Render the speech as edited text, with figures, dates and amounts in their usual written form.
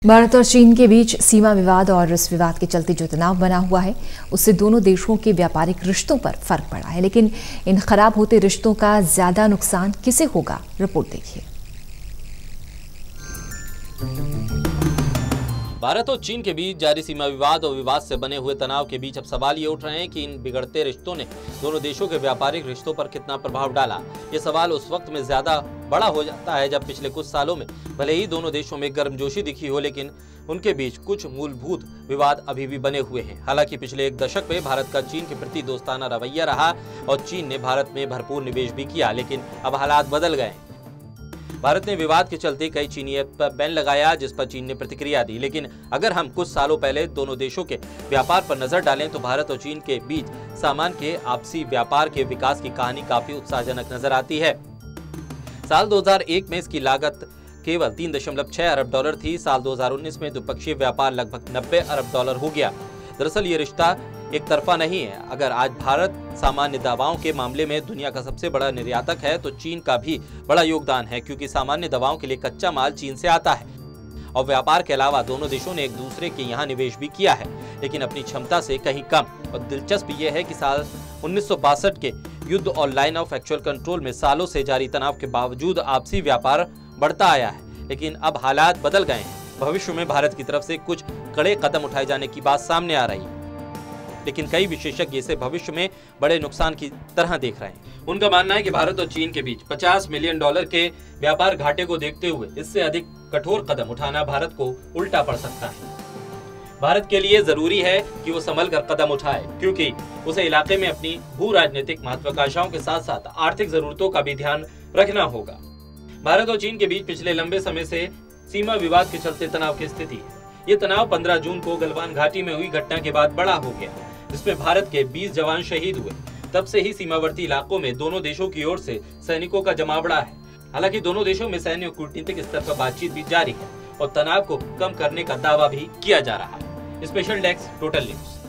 भारत और चीन के बीच सीमा विवाद और इस विवाद के चलते जो तनाव बना हुआ है उससे दोनों देशों के व्यापारिक रिश्तों पर फर्क पड़ा है। लेकिन इन खराब होते रिश्तों का ज्यादा नुकसान किसे होगा, रिपोर्ट देखिए। भारत और चीन के बीच जारी सीमा विवाद और विवाद से बने हुए तनाव के बीच अब सवाल ये उठ रहे हैं कि इन बिगड़ते रिश्तों ने दोनों देशों के व्यापारिक रिश्तों पर कितना प्रभाव डाला। ये सवाल उस वक्त में ज्यादा बड़ा हो जाता है जब पिछले कुछ सालों में भले ही दोनों देशों में गर्मजोशी दिखी हो, लेकिन उनके बीच कुछ मूलभूत विवाद अभी भी बने हुए हैं। हालांकि पिछले एक दशक में भारत का चीन के प्रति दोस्ताना रवैया रहा और चीन ने भारत में भरपूर निवेश भी किया, लेकिन अब हालात बदल गए। भारत ने विवाद के चलते कई चीनी ऐप पर बैन लगाया, जिस पर चीन ने प्रतिक्रिया दी। लेकिन अगर हम कुछ सालों पहले दोनों देशों के व्यापार पर नजर डालें तो भारत और चीन के बीच सामान के आपसी व्यापार के विकास की कहानी काफी उत्साहजनक नजर आती है। साल 2001 में इसकी लागत केवल 3.6 अरब डॉलर थी। साल 2019 में द्विपक्षीय व्यापार लगभग 90 अरब डॉलर हो गया। दरअसल ये रिश्ता एक तरफा नहीं है। अगर आज भारत सामान्य दवाओं के मामले में दुनिया का सबसे बड़ा निर्यातक है तो चीन का भी बड़ा योगदान है, क्योंकि सामान्य दवाओं के लिए कच्चा माल चीन से आता है। और व्यापार के अलावा दोनों देशों ने एक दूसरे के यहाँ निवेश भी किया है, लेकिन अपनी क्षमता से कहीं कम। और दिलचस्प ये है कि साल 1962 के युद्ध और लाइन ऑफ एक्चुअल कंट्रोल में सालों से जारी तनाव के बावजूद आपसी व्यापार बढ़ता आया है। लेकिन अब हालात बदल गए हैं। भविष्य में भारत की तरफ से कुछ कड़े कदम उठाए जाने की बात सामने आ रही है, लेकिन कई विशेषज्ञ इसे भविष्य में बड़े नुकसान की तरह देख रहे हैं। उनका मानना है कि भारत और चीन के बीच 50 मिलियन डॉलर के व्यापार घाटे को देखते हुए इससे अधिक कठोर कदम उठाना भारत को उल्टा पड़ सकता है। भारत के लिए जरूरी है कि वो संभल कर कदम उठाए, क्योंकि उसे इलाके में अपनी भू राजनीतिक महत्वाकांक्षाओं के साथ साथ आर्थिक जरूरतों का भी ध्यान रखना होगा। भारत और चीन के बीच पिछले लंबे समय से सीमा विवाद के चलते तनाव की स्थिति है। ये तनाव 15 जून को गलवान घाटी में हुई घटना के बाद बड़ा हो गया, जिसमें भारत के 20 जवान शहीद हुए। तब से ही सीमावर्ती इलाकों में दोनों देशों की ओर से सैनिकों का जमावड़ा है। हालांकि दोनों देशों में सैन्य और कूटनीतिक स्तर पर बातचीत भी जारी है और तनाव को कम करने का दावा भी किया जा रहा है। Special desk, total news.